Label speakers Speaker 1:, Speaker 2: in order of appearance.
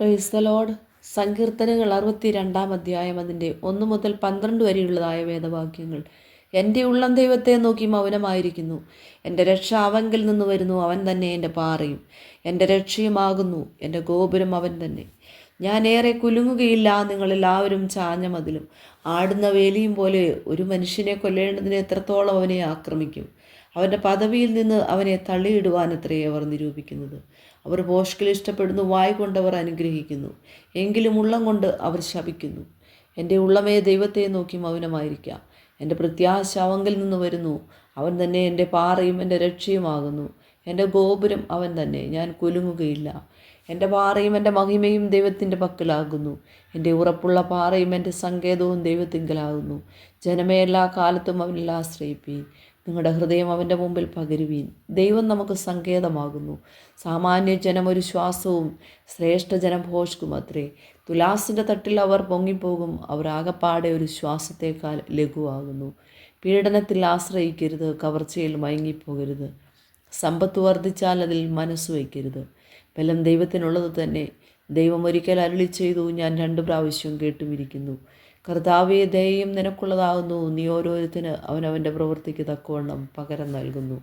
Speaker 1: Praise the Lord. സങ്കീർത്തനങ്ങൾ 62-ാം അധ്യായം അതിൻ്റെ 1 മുതൽ 12 വരെയുള്ളതായ വേദവാക്യങ്ങൾ. എൻ്റെ ഉള്ളം ദൈവത്തെ നോക്കി മൗനമായിരിക്കുന്നു. എൻ്റെ രക്ഷ അവങ്കിൽ നിന്ന് വരുന്നു. അവൻ തന്നെ എൻ്റെ പാറയും എൻ്റെ രക്ഷയുമാകുന്നു. എൻ്റെ ഗോപുരം അവൻ തന്നെ. ഞാൻ ഏറെ കുലുങ്ങുകയില്ല. നിങ്ങളെല്ലാവരും ചാഞ്ഞ മതിലും ആടുന്ന വേലിയും പോലെ ഒരു മനുഷ്യനെ കൊല്ലേണ്ടതിന് എത്രത്തോളം അവനെ ആക്രമിക്കും. അവൻ്റെ പദവിയിൽ നിന്ന് അവനെ തള്ളിയിടുവാനത്രേ അവർ നിരൂപിക്കുന്നത്. അവർ ഭോഷ്കിൽ ഇഷ്ടപ്പെടുന്നു, വായ് കൊണ്ടവർ അനുഗ്രഹിക്കുന്നു, എങ്കിലും ഉള്ളം കൊണ്ട് അവർ ശപിക്കുന്നു. എൻ്റെ ഉള്ളമേ, ദൈവത്തെ നോക്കി മൗനമായിരിക്കാം. എൻ്റെ പ്രത്യാശ അവങ്കിൽ നിന്ന് വരുന്നു. അവൻ തന്നെ എൻ്റെ പാറയും എൻ്റെ രക്ഷയുമാകുന്നു. എൻ്റെ ഗോപുരം അവൻ തന്നെ, ഞാൻ കുലുങ്ങുകയില്ല. എൻ്റെ പാറയും എൻ്റെ മഹിമയും ദൈവത്തിൻ്റെ പക്കലാകുന്നു. എൻ്റെ ഉറപ്പുള്ള പാറയും എൻ്റെ സങ്കേതവും ദൈവത്തിങ്കലാകുന്നു. ജനമേ, എല്ലാ കാലത്തും അവനിൽ ആശ്രയിപ്പീൻ. നിങ്ങളുടെ ഹൃദയം അവൻ്റെ മുമ്പിൽ പകരുവീൻ. ദൈവം നമുക്ക് സങ്കേതമാകുന്നു. സാമാന്യ ജനം ഒരു ശ്വാസവും ശ്രേഷ്ഠജനം ഭോഷ്കും അത്രേ. തുലാസിൻ്റെ തട്ടിൽ അവർ പൊങ്ങിപ്പോകും. അവർ ആകപ്പാടെ ഒരു ശ്വാസത്തേക്കാൾ ലഘുവാകുന്നു. പീഡനത്തിൽ ആശ്രയിക്കരുത്, കവർച്ചയിൽ മയങ്ങിപ്പോകരുത്. സമ്പത്ത് വർദ്ധിച്ചാൽ അതിൽ മനസ്സ് വയ്ക്കരുത്. ബലം ദൈവത്തിനുള്ളത് തന്നെ. ദൈവം ഒരിക്കൽ അരുളി ചെയ്തു, ഞാൻ 2 പ്രാവശ്യം കേട്ടുമിരിക്കുന്നു. കർത്താവേ, ദയയും നിനക്കുള്ളതാകുന്നു. നീ ഓരോരുത്തന് അവനവൻ്റെ പ്രവൃത്തിക്ക് തക്കവണ്ണം പകരം നൽകുന്നു.